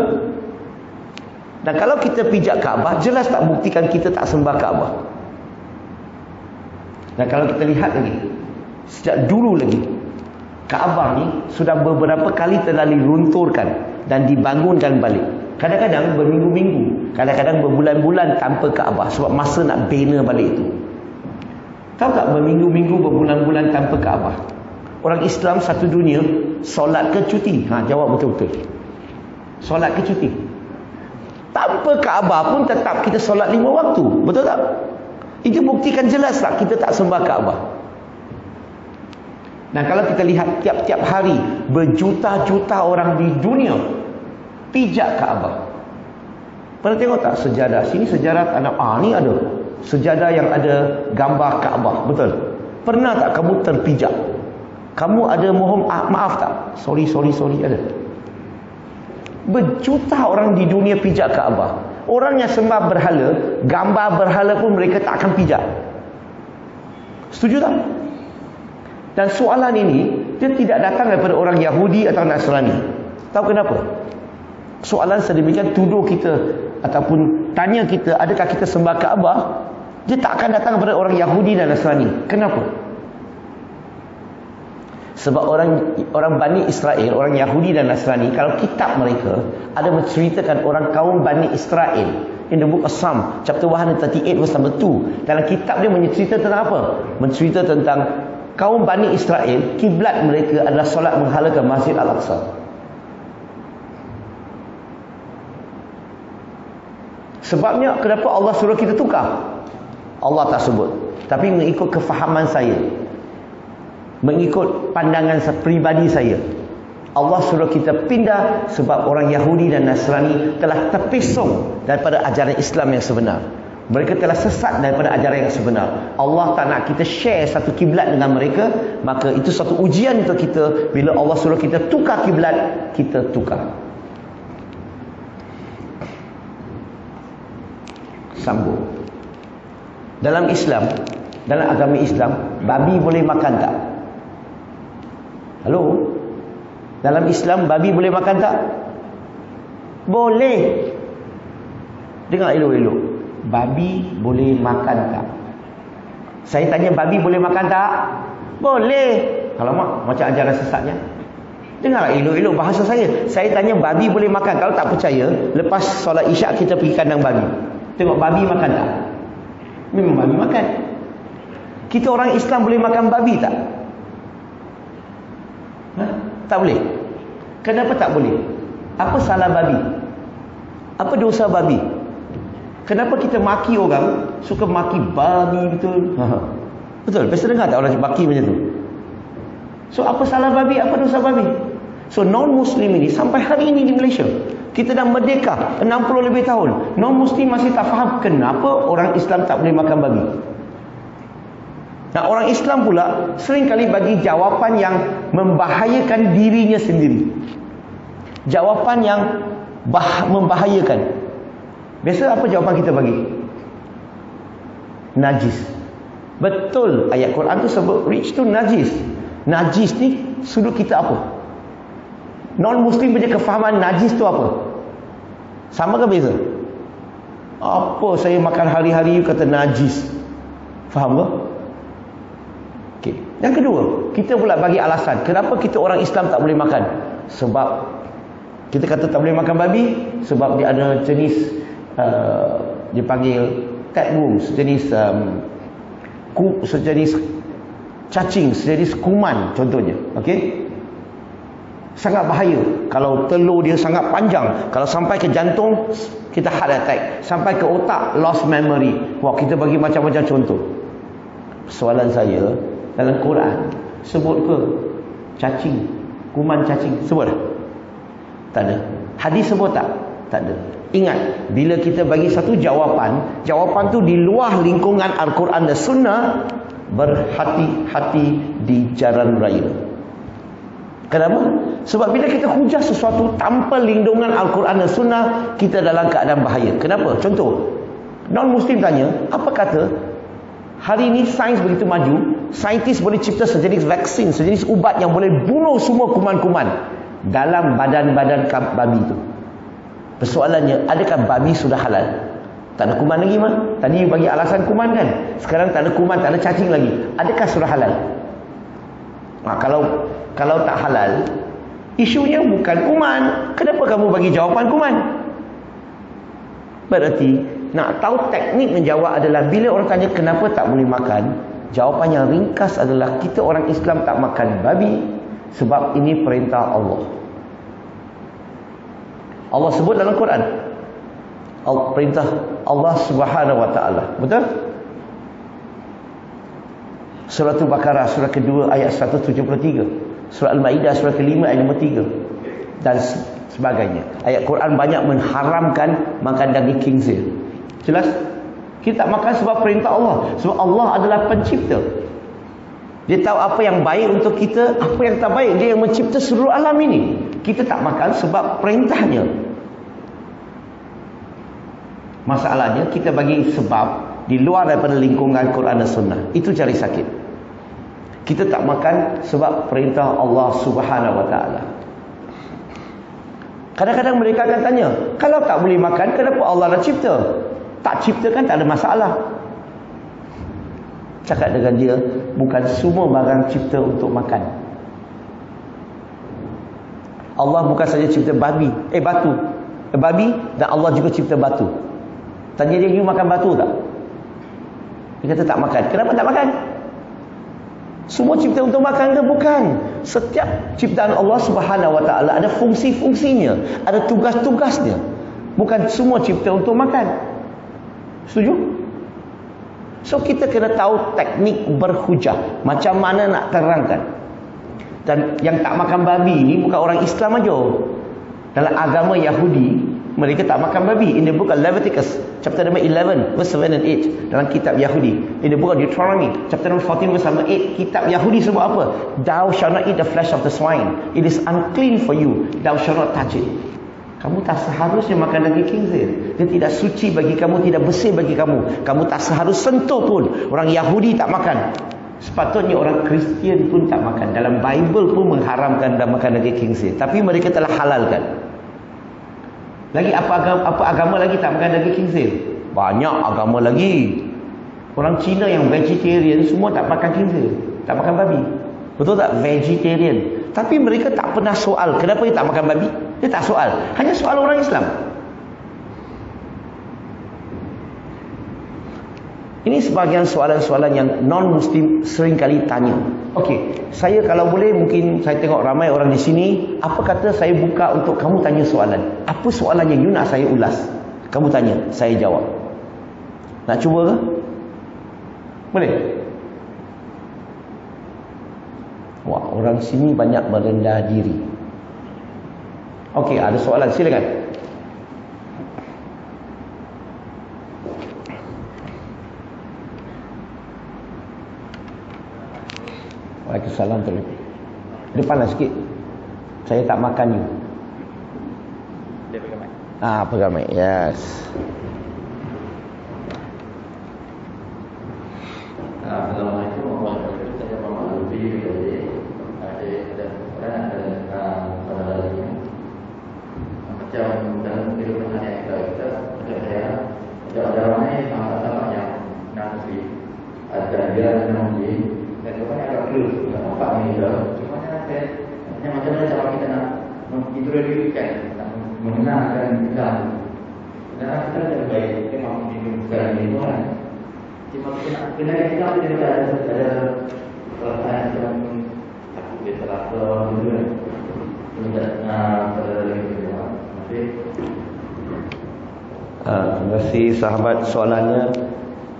Dan kalau kita pijak Kaabah, jelas tak buktikan kita tak sembah Kaabah. Dan kalau kita lihat lagi, sejak dulu lagi, Kaabah ni sudah beberapa kali telah dirunturkan dan dibangunkan balik. Kadang-kadang berminggu-minggu, kadang-kadang berbulan-bulan tanpa Kaabah, sebab masa nak bina balik itu. Tahu tak, berminggu-minggu, berbulan-bulan tanpa Kaabah? Orang Islam satu dunia solat ke cuti? Jawab betul-betul. Solat ke cuti? Tanpa Kaabah pun tetap kita solat 5 waktu. Betul tak? Itu buktikan jelas tak kita tak sembah Kaabah. Dan kalau kita lihat tiap-tiap hari, berjuta-juta orang di dunia pijak Kaabah. Pernah tengok tak sejadah? Sini sejadah ada, ni ada sejadah yang ada gambar Kaabah. Betul? Pernah tak kamu terpijak? Kamu ada mohon maaf tak? Sorry ada. Berjuta orang di dunia pijak Kaabah. Orang yang sembah berhala, gambar berhala pun mereka tak akan pijak. Setuju tak? Dan soalan ini, dia tidak datang daripada orang Yahudi atau Nasrani. Tahu kenapa? Soalan sedemikian tuduh kita ataupun tanya kita, adakah kita sembah Kaabah? Dia tak akan datang daripada orang Yahudi dan Nasrani. Kenapa? Sebab orang Bani Israel, orang Yahudi dan Nasrani, kalau kitab mereka ada menceritakan orang kaum Bani Israel In the book of Psalm, chapter 138 verse number 2. Dalam kitab dia mencerita tentang apa? Mencerita tentang kaum Bani Israel, kiblat mereka adalah solat menghala ke Masjid Al-Aqsa. Sebabnya kenapa Allah suruh kita tukar? Allah tak sebut. Tapi mengikut kefahaman saya, mengikut pandangan pribadi saya, Allah suruh kita pindah sebab orang Yahudi dan Nasrani telah terpesong daripada ajaran Islam yang sebenar. Mereka telah sesat daripada ajaran yang sebenar. Allah tak nak kita share satu kiblat dengan mereka. Maka itu satu ujian untuk kita. Bila Allah suruh kita tukar kiblat, kita tukar. Sambung. Dalam Islam, dalam agama Islam, babi boleh makan tak? Halo? Dalam Islam, babi boleh makan tak? Boleh. Dengar elok-elok. Babi boleh makan tak? Saya tanya, babi boleh makan tak? Boleh. Kalau macam ajaran sesatnya. Dengar elok-elok bahasa saya. Saya tanya, babi boleh makan. Kalau tak percaya, lepas solat isyak kita pergi kandang babi. Tengok babi makan tak? Memang babi makan. Kita orang Islam boleh makan babi tak? Tak boleh. Kenapa tak boleh? Apa salah babi? Apa dosa babi? Kenapa kita maki orang? Suka maki babi betul? Betul. Biasa dengar tak orang maki macam tu? So apa salah babi? Apa dosa babi? So non-Muslim ini sampai hari ini di Malaysia, kita dah merdeka 60 lebih tahun, non-Muslim masih tak faham kenapa orang Islam tak boleh makan babi. Nah, orang Islam pula seringkali bagi jawapan yang membahayakan dirinya sendiri. Jawapan yang membahayakan. Biasa apa jawapan kita bagi? Najis. Betul, ayat Quran tu sebut rich tu najis. Najis ni sudut kita apa? Non-Muslim punya kefahaman najis tu apa? Sama ke beza? Apa saya makan hari-hari kata najis? Faham ke? Okay. Yang kedua, kita pula bagi alasan kenapa kita orang Islam tak boleh makan. Sebab kita kata tak boleh makan babi sebab dia ada jenis dia panggil tapeworm, sejenis sejenis cacing, sejenis kuman contohnya. Okey. Sangat bahaya. Kalau telur dia sangat panjang, kalau sampai ke jantung kita heart attack, sampai ke otak lost memory. Wah, kita bagi macam-macam contoh. Soalan saya, dalam Quran sebut ke cacing, kuman cacing? Sebut tak? Tak ada. Hadis sebut tak? Tak ada. Ingat, bila kita bagi satu jawapan, jawapan tu di luar lingkungan Al-Quran dan Sunnah, berhati-hati di jalan raya. Kenapa? Sebab bila kita hujah sesuatu tanpa lindungan Al-Quran dan Sunnah, kita dalam keadaan bahaya. Kenapa? Contoh, non-Muslim tanya, apa kata hari ini sains begitu maju, saintis boleh cipta sejenis vaksin, sejenis ubat yang boleh bunuh semua kuman-kuman dalam badan-badan babi itu. Persoalannya, adakah babi sudah halal? Tak ada kuman lagi mah. Tadi bagi alasan kuman kan. Sekarang tak ada kuman, tak ada cacing lagi. Adakah sudah halal? Kalau tak halal, isunya bukan kuman. Kenapa kamu bagi jawapan kuman? Berarti nak tahu teknik menjawab adalah bila orang tanya kenapa tak boleh makan, jawapan yang ringkas adalah kita orang Islam tak makan babi sebab ini perintah Allah. Allah sebut dalam Quran, perintah Allah Subhanahu wa taala. Betul? Surah Al-Baqarah surah kedua ayat 173, surah Al-Maidah surah kelima ayat 53 dan sebagainya. Ayat Quran banyak mengharamkan makan daging khinzir. Jelas? Kita tak makan sebab perintah Allah. Sebab Allah adalah pencipta. Dia tahu apa yang baik untuk kita, apa yang tak baik. Dia yang mencipta seluruh alam ini. Kita tak makan sebab perintahnya. Masalahnya kita bagi sebab di luar daripada lingkungan Quran dan Sunnah. Itu cari sakit. Kita tak makan sebab perintah Allah Subhanahu wa taala. Kadang-kadang mereka akan tanya, kalau tak boleh makan, kenapa Allah dah cipta? Tak ciptakan tak ada masalah. Cakap dengan dia, bukan semua barang cipta untuk makan. Allah bukan saja cipta babi dan Allah juga cipta batu. Tanya dia, you makan batu tak? Dia kata tak makan. Kenapa tak makan? Semua cipta untuk makan ke? Bukan. Setiap ciptaan Allah Subhanahu Wa Taala ada fungsi-fungsinya, ada tugas-tugasnya. Bukan semua cipta untuk makan. Setuju? So kita kena tahu teknik berhujah, macam mana nak terangkan. Dan yang tak makan babi ni bukan orang Islam aja. Dalam agama Yahudi, mereka tak makan babi. In the book of Leviticus chapter number 11 verse 7 and 8, dalam kitab Yahudi. In the book of Deuteronomy chapter number 14 verse number 8, kitab Yahudi sebut apa? Thou shalt not eat the flesh of the swine, it is unclean for you, thou shalt not touch it. Kamu tak seharusnya makan daging khinzir. Dia tidak suci bagi kamu, tidak bersih bagi kamu. Kamu tak seharus sentuh pun. Orang Yahudi tak makan. Sepatutnya orang Kristian pun tak makan. Dalam Bible pun mengharamkan dan makan daging khinzir. Tapi mereka telah halalkan. Lagi apa agama lagi tak makan daging khinzir? Banyak agama lagi. Orang Cina yang vegetarian semua tak makan khinzir, tak makan babi. Betul tak? Vegetarian. Tapi mereka tak pernah soal kenapa dia tak makan babi. Dia tak soal. Hanya soal orang Islam. Ini sebahagian soalan-soalan yang non-Muslim seringkali tanya. Okey, saya kalau boleh, mungkin saya tengok ramai orang di sini. Apa kata saya buka untuk kamu tanya soalan? Apa soalan yang you nak saya ulas? Kamu tanya, saya jawab. Nak cuba ke? Boleh? Wah, orang sini banyak merendah diri. Okey, ada soalan, silakan. Waalaikumsalam terlebih. Depanlah sikit. Saya tak makan you. Dia pegang mic. Pegang mic. Yes. Assalamualaikum warahmatullahi wabarakatuh. Saya Muhammad Lutfi dari macam dalam kehidupan yang kita ada ramai sahabat-sahabat yang non-Muslim, ada dia non-Muslim, dan rupanya agak close untuk nampak ni juga. Cuma saya macam mana cara kita nak mengintroduksikan, nak mengenalkan Islam. Dan kita lebih baik memang hidup sekarang ini pun kan. Cuma kita nak kenal Islam, dia ada perasaan macam takut dia salah gitu kan. Terima kasih sahabat soalannya.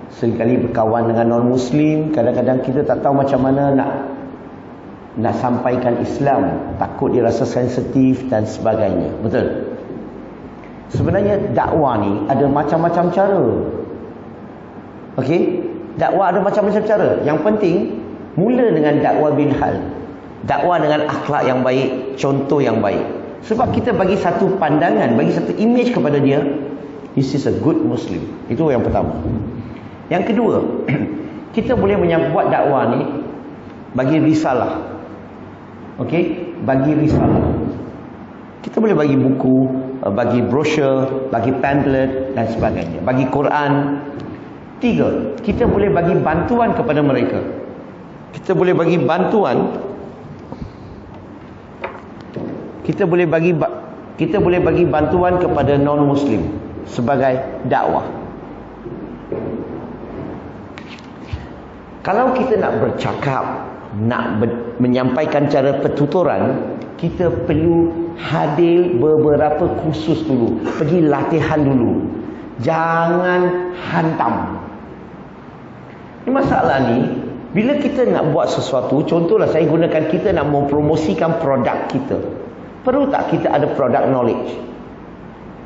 Seringkali berkawan dengan non-Muslim, kadang-kadang kita tak tahu macam mana nak sampaikan Islam. Takut dia rasa sensitif dan sebagainya. Betul? Sebenarnya dakwah ni ada macam-macam cara. Okey? Dakwah ada macam-macam cara. Yang penting mula dengan dakwah bil hal. Dakwah dengan akhlak yang baik, contoh yang baik. Sebab kita bagi satu pandangan, bagi satu image kepada dia, this is a good Muslim. Itu yang pertama. Yang kedua, kita boleh buat dakwah ni bagi risalah. Okey, bagi risalah. Kita boleh bagi buku, bagi brosur, bagi pamphlet dan sebagainya. Bagi Quran. Tiga, kita boleh bagi bantuan kepada mereka. Kita boleh bagi bantuan. Kita boleh bagi bantuan kepada non-Muslim sebagai dakwah. Kalau kita nak bercakap, nak menyampaikan cara pertuturan, kita perlu hadir beberapa kursus dulu. Pergi latihan dulu. Jangan hantam. Ini masalah ni, bila kita nak buat sesuatu, contohlah saya gunakan, kita nak mempromosikan produk kita. Perlu tak kita ada product knowledge?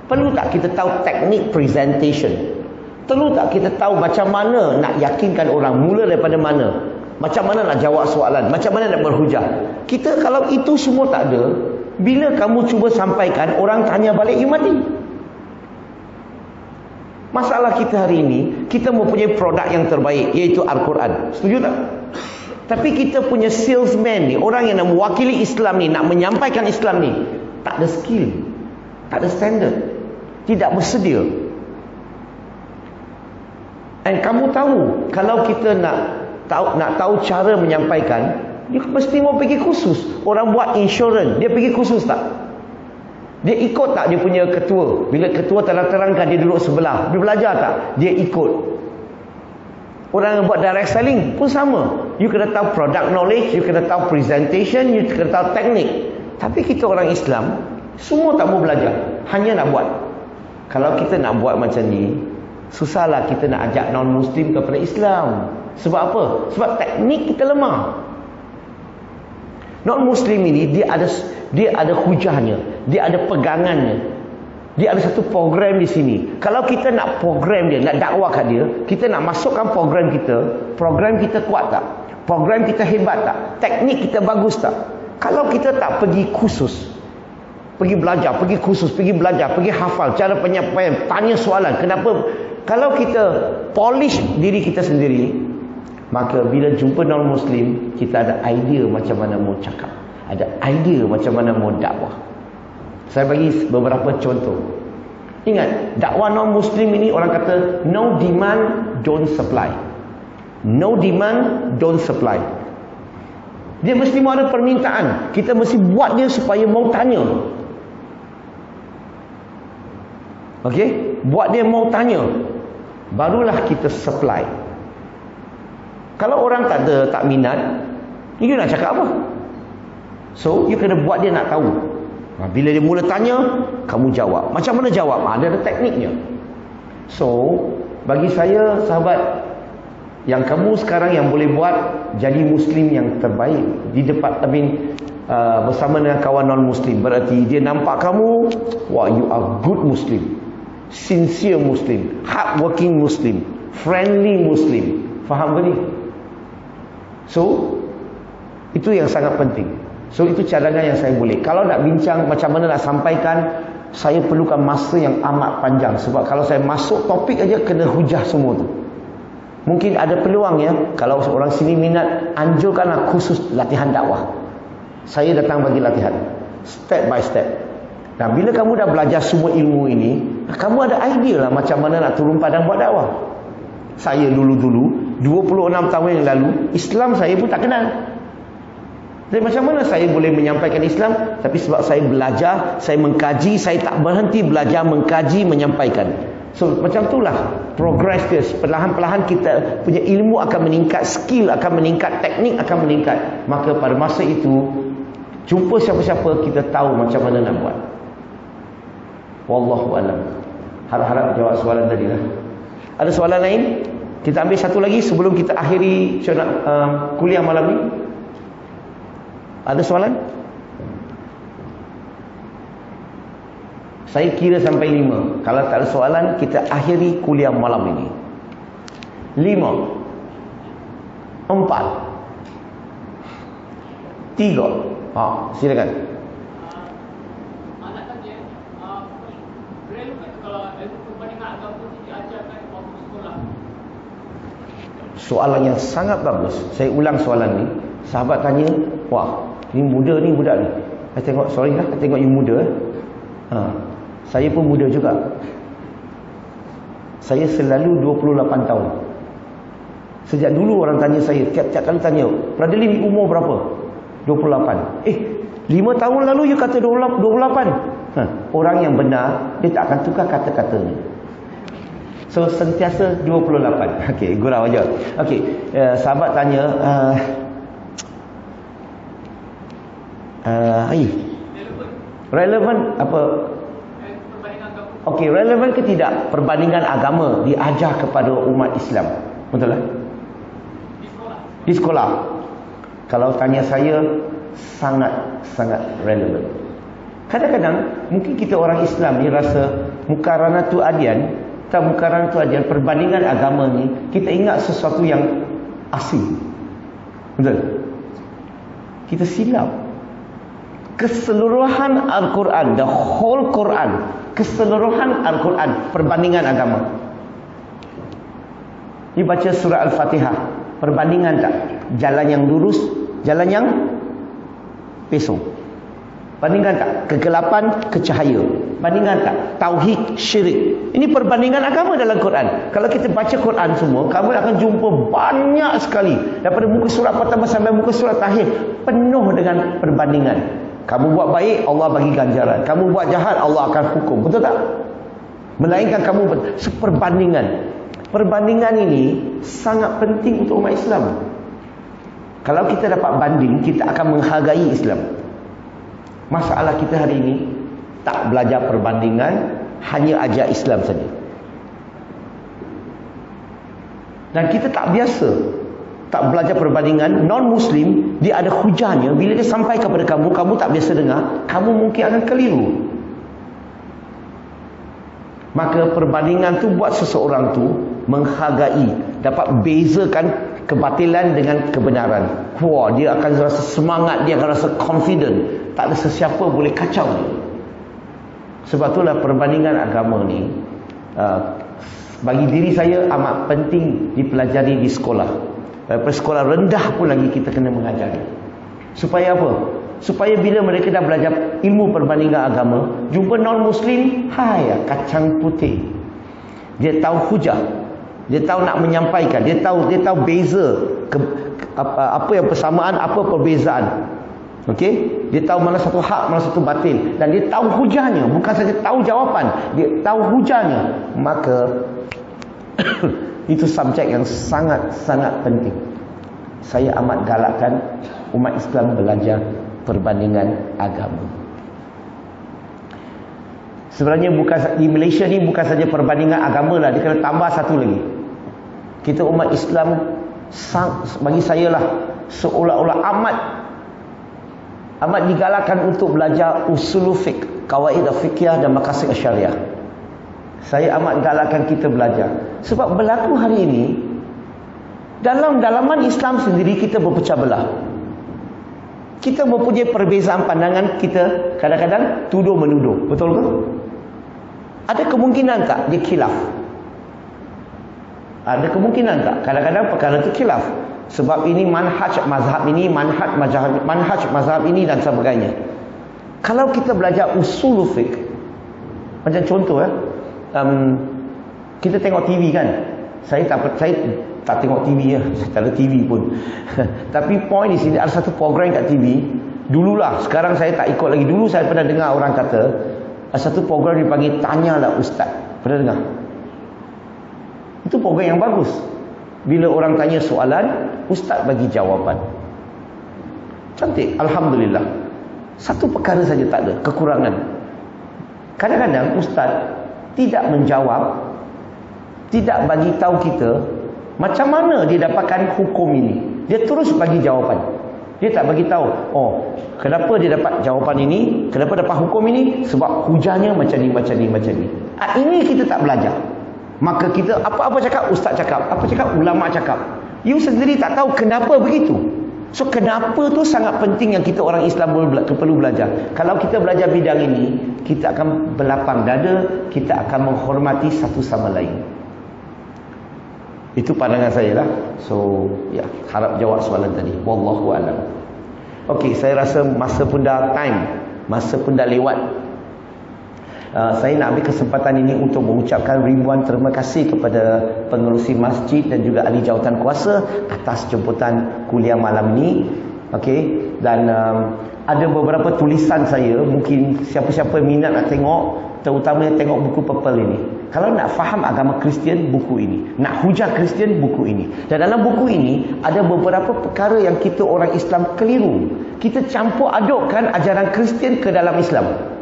Perlu tak kita tahu teknik presentation? Perlu tak kita tahu macam mana nak yakinkan orang, mula daripada mana? Macam mana nak jawab soalan? Macam mana nak berhujah? Kita kalau itu semua tak ada, bila kamu cuba sampaikan, orang tanya balik, you mati. Masalah kita hari ini, kita mempunyai produk yang terbaik, iaitu Al-Quran. Setuju tak? Tapi kita punya salesman ni, orang yang nak mewakili Islam ni, nak menyampaikan Islam ni, tak ada skill, tak ada standard, tidak bersedia. Dan kamu tahu, kalau kita nak tahu cara menyampaikan, dia mesti mau pergi kursus. Orang buat insurans, dia pergi kursus tak? Dia ikut tak dia punya ketua? Bila ketua terang-terangkan, dia duduk sebelah. Dia belajar tak? Dia ikut. Orang yang buat direct selling pun sama. You kena tahu product knowledge, you kena tahu presentation, you kena tahu teknik. Tapi kita orang Islam, semua tak mau belajar, hanya nak buat. Kalau kita nak buat macam ni, susahlah kita nak ajak non-Muslim kepada Islam. Sebab apa? Sebab teknik kita lemah. Non-Muslim ini dia ada hujahnya, dia ada pegangannya, dia ada satu program di sini. Kalau kita nak program dia, nak dakwah kat dia, kita nak masukkan program kita kuat tak? Program kita hebat tak? Teknik kita bagus tak? Kalau kita tak pergi khusus, pergi belajar, pergi khusus, pergi belajar, pergi hafal cara penyampaian, tanya soalan, kenapa? Kalau kita polish diri kita sendiri, maka bila jumpa non-Muslim, kita ada idea macam mana mau cakap, ada idea macam mana mau dakwah. Saya bagi beberapa contoh. Ingat, dakwah non-Muslim ini orang kata no demand, don't supply. No demand, don't supply. Dia mesti mau ada permintaan. Kita mesti buat dia supaya mau tanya. Okey? Buat dia mau tanya. Barulah kita supply. Kalau orang tak minat, you nak cakap apa? So, you kena buat dia nak tahu. Bila dia mula tanya, kamu jawab. Macam mana jawab? Ada tekniknya. So, bagi saya, sahabat, yang kamu sekarang yang boleh buat, jadi Muslim yang terbaik. Di depan, bersama dengan kawan non-Muslim. Berarti dia nampak kamu, wah, you are good Muslim. Sincere Muslim. Hardworking Muslim. Friendly Muslim. Faham ke ni? So, itu yang sangat penting. So, itu cadangan yang saya boleh. Kalau nak bincang macam mana nak sampaikan, saya perlukan masa yang amat panjang. Sebab kalau saya masuk topik aja, kena hujah semua tu. Mungkin ada peluang ya, kalau orang sini minat, anjurkanlah khusus latihan dakwah. Saya datang bagi latihan. Step by step. Nah, bila kamu dah belajar semua ilmu ini, kamu ada idea lah macam mana nak turun padang buat dakwah. Saya dulu-dulu 26 tahun yang lalu, Islam saya pun tak kenal. Jadi macam mana saya boleh menyampaikan Islam? Tapi sebab saya belajar, saya mengkaji, saya tak berhenti belajar, mengkaji, menyampaikan. So macam itulah progress dia. Perlahan-perlahan kita punya ilmu akan meningkat, skill akan meningkat, teknik akan meningkat. Maka pada masa itu, jumpa siapa-siapa, kita tahu macam mana nak buat. Wallahu a'lam. Harap-harap jawab soalan tadi lah. Ada soalan lain? Kita ambil satu lagi sebelum kita akhiri kuliah malam ni. Ada soalan? Saya kira sampai 5. Kalau tak ada soalan, kita akhiri kuliah malam ini. 5 4 3. Silakan. Soalan yang sangat bagus. Saya ulang soalan ni. Sahabat tanya, wah, ni muda ni, budak ni. Saya tengok, sorry lah, saya tengok you muda. Saya pun muda juga. Saya selalu 28 tahun. Sejak dulu orang tanya saya, tiap-tiap kali tanya, Brother Lim, umur berapa? 28. 5 tahun lalu you kata 28. Orang yang benar, dia tak akan tukar kata-katanya. So, sentiasa 28. Okey, gurau aja. Okey, sahabat tanya, relevan apa? Okey, relevan ke tidak perbandingan agama diajar kepada umat Islam? Betul tak? Di sekolah. Kalau tanya saya, sangat relevan. Kadang-kadang mungkin kita orang Islam ni rasa mukaranatu adian, perbandingan agama ni, kita ingat sesuatu yang asing. Betul? Kita silap. Keseluruhan Al-Quran, the whole Quran, keseluruhan Al-Quran, perbandingan agama. Ni baca surah Al-Fatihah, perbandingan tak? Jalan yang lurus, jalan yang pesong. Bandingkan tak? Kegelapan, kecahaya. Bandingkan tak? Tauhid, syirik. Ini perbandingan agama dalam Quran. Kalau kita baca Quran semua, kamu akan jumpa banyak sekali. Daripada muka surat pertama sampai muka surat akhir, penuh dengan perbandingan. Kamu buat baik, Allah bagi ganjaran. Kamu buat jahat, Allah akan hukum. Betul tak? Melainkan kamu seperbandingan. Perbandingan ini sangat penting untuk umat Islam. Kalau kita dapat banding, kita akan menghargai Islam. Masalah kita hari ini tak belajar perbandingan, hanya ajar Islam saja. Dan kita tak biasa, tak belajar perbandingan. Non-Muslim, dia ada hujahnya. Bila dia sampai kepada kamu, kamu tak biasa dengar, kamu mungkin akan keliru. Maka perbandingan tu buat seseorang tu menghargai, dapat bezakan kebatilan dengan kebenaran. Wah, dia akan rasa semangat, dia akan rasa confident. Tak ada sesiapa boleh kacau dia. Sebab itulah perbandingan agama ni bagi diri saya amat penting dipelajari di sekolah. Daripada sekolah rendah pun lagi kita kena mengajari. Supaya apa? Supaya bila mereka dah belajar ilmu perbandingan agama, jumpa non-Muslim, kacang putih. Dia tahu hujah, dia tahu nak menyampaikan, dia tahu beza apa yang persamaan, apa perbezaan. Okey, dia tahu mana satu hak, mana satu batil, dan dia tahu hujahnya, bukan saja tahu jawapan, dia tahu hujahnya. Maka itu subjek yang sangat-sangat penting. Saya amat galakkan umat Islam belajar perbandingan agama. Sebenarnya bukan di Malaysia ni bukan saja perbandingan agama lah, dia kena tambah satu lagi. Kita umat Islam bagi saya lah seolah-olah amat digalakkan untuk belajar usul fiqh, kawaid fiqhiyah dan maqasid syariah. Saya amat galakkan kita belajar. Sebab berlaku hari ini dalam dalaman Islam sendiri kita berpecah belah. Kita mempunyai perbezaan pandangan, kita kadang-kadang tuduh menuduh. Betul ke? Ada kemungkinan tak dia khilaf? Ada kemungkinan tak kadang-kadang perkara itu khilaf? Sebab ini manhaj mazhab ini, manhaj mazhab ini dan sebagainya. Kalau kita belajar usul fiqh, macam contoh kita tengok TV kan. Saya tak tengok TV ya. Saya tak ada TV pun. Tapi point di sini ada satu program kat TV. Dululah, sekarang saya tak ikut lagi. Dulu saya pernah dengar orang kata ada satu program dipanggil Tanyalah Ustaz. Pernah dengar? Itu program yang bagus. Bila orang tanya soalan, Ustaz bagi jawapan. Cantik, alhamdulillah. Satu perkara saja tak ada, kekurangan. Kadang-kadang Ustaz tidak menjawab, tidak bagi tahu kita macam mana dia dapatkan hukum ini. Dia terus bagi jawapan. Dia tak bagi tahu, kenapa dia dapat jawapan ini, kenapa dapat hukum ini, sebab hujahnya macam ni. Ini kita tak belajar. Maka kita apa-apa cakap, Ustaz cakap, apa cakap, ulama cakap. You sendiri tak tahu kenapa begitu. So kenapa tu sangat penting yang kita orang Islam perlu belajar. Kalau kita belajar bidang ini, kita akan berlapang dada, kita akan menghormati satu sama lain. Itu pandangan saya lah. So harap jawab soalan tadi. Wallahu a'lam. Okey, saya rasa masa pun dah lewat. Saya nak ambil kesempatan ini untuk mengucapkan ribuan terima kasih kepada pengerusi masjid dan juga ahli jawatan kuasa atas jemputan kuliah malam ini. Okey, dan ada beberapa tulisan saya, mungkin siapa-siapa minat nak tengok, terutamanya tengok buku Purple ini. Kalau nak faham agama Kristian, buku ini. Nak hujah Kristian, buku ini. Dan dalam buku ini ada beberapa perkara yang kita orang Islam keliru. Kita campur adukkan ajaran Kristian ke dalam Islam.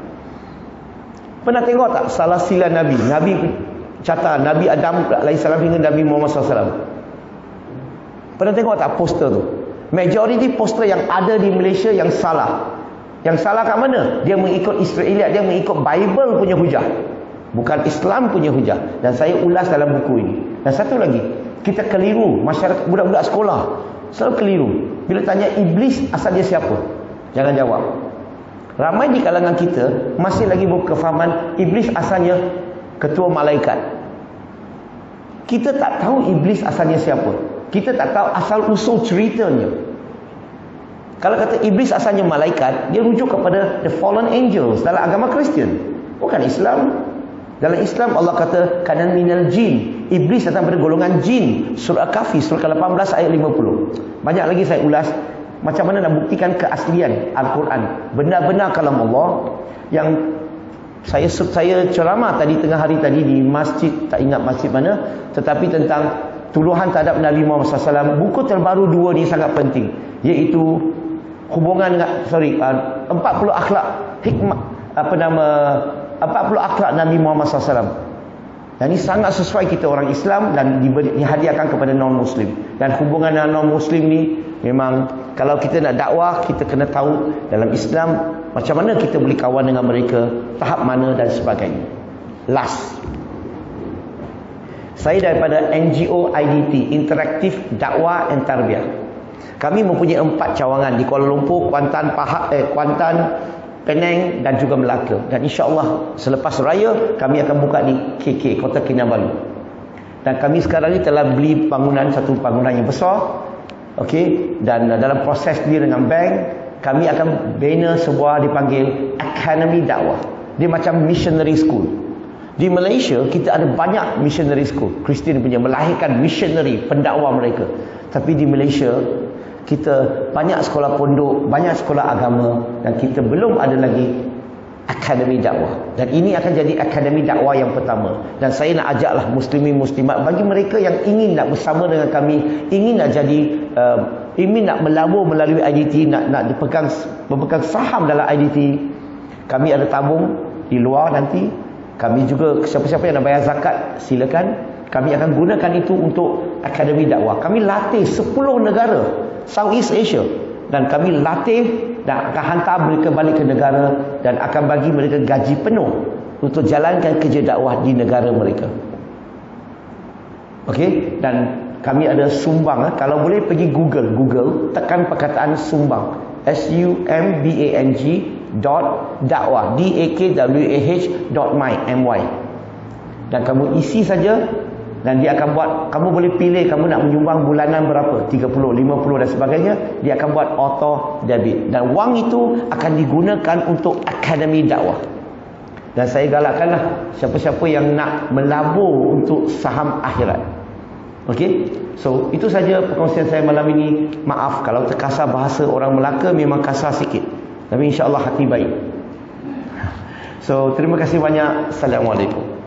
Pernah tengok tak salah sila Nabi? Nabi catat Nabi Adam AS hingga Nabi Muhammad SAW. Pernah tengok tak poster tu? Majoriti poster yang ada di Malaysia yang salah. Yang salah kat mana? Dia mengikut Israeliat, dia mengikut Bible punya hujah, bukan Islam punya hujah. Dan saya ulas dalam buku ini. Dan satu lagi, kita keliru. Masyarakat, budak-budak sekolah selalu keliru. Bila tanya iblis asal dia siapa, jangan jawab. Ramai di kalangan kita masih lagi berkefahaman iblis asalnya ketua malaikat. Kita tak tahu iblis asalnya siapa. Kita tak tahu asal usul ceritanya. Kalau kata iblis asalnya malaikat, dia rujuk kepada the fallen angels dalam agama Kristian, bukan Islam. Dalam Islam Allah kata kanan minal jin, iblis datang pada golongan jin. Surah Kahfi surah ke-18 ayat 50. Banyak lagi saya ulas. Macam mana nak buktikan keaslian Al-Quran, benar-benar kalam Allah. Yang saya ceramah tadi tengah hari tadi di masjid, tak ingat masjid mana, tetapi tentang tuduhan terhadap Nabi Muhammad SAW. Buku terbaru 2 ni sangat penting, iaitu hubungan 40 akhlak hikmah, 40 akhlak Nabi Muhammad SAW. Dan ini sangat sesuai kita orang Islam dan dihadiahkan kepada non-Muslim. Dan hubungan dengan non-Muslim ni memang kalau kita nak dakwah, kita kena tahu dalam Islam macam mana kita boleh kawan dengan mereka, tahap mana dan sebagainya. Last, saya daripada NGO IDT, Interaktif Dakwah and Tarbiyah. Kami mempunyai 4 cawangan di Kuala Lumpur, Kuantan, Penang dan juga Melaka. Dan insya-Allah selepas raya kami akan buka di KK, Kota Kinabalu. Dan kami sekarang ni telah beli satu bangunan yang besar. Okey, dan dalam proses dia dengan bank, kami akan bina sebuah dipanggil Akademi Dakwah. Dia macam missionary school. Di Malaysia kita ada banyak missionary school. Kristian punya melahirkan missionary, pendakwa mereka. Tapi di Malaysia kita banyak sekolah pondok, banyak sekolah agama, dan kita belum ada lagi akademi dakwah. Dan ini akan jadi akademi dakwah yang pertama. Dan saya nak ajaklah muslimin muslimat, bagi mereka yang ingin nak bersama dengan kami, ingin nak jadi ingin nak melabur melalui IDT, nak berpegang saham dalam IDT, kami ada tabung di luar nanti. Kami juga, siapa-siapa yang nak bayar zakat, silakan. Kami akan gunakan itu untuk akademi dakwah. Kami latih 10 negara Southeast Asia, dan kami latih dan akan hantar mereka balik ke negara dan akan bagi mereka gaji penuh untuk jalankan kerja dakwah di negara mereka. Okey, dan kami ada sumbang. Kalau boleh pergi Google, tekan perkataan sumbang, SUMBANG .dakwah, DAKWAH.my. Dan kamu isi saja, dan dia akan buat, kamu boleh pilih kamu nak menyumbang bulanan berapa, 30, 50 dan sebagainya. Dia akan buat auto debit, dan wang itu akan digunakan untuk akademi dakwah. Dan saya galakkanlah siapa-siapa yang nak melabur untuk saham akhirat. Okey, so itu saja perkongsian saya malam ini. Maaf kalau terkasar bahasa orang Melaka, memang kasar sikit, tapi insya-Allah hati baik. So terima kasih banyak. Assalamualaikum.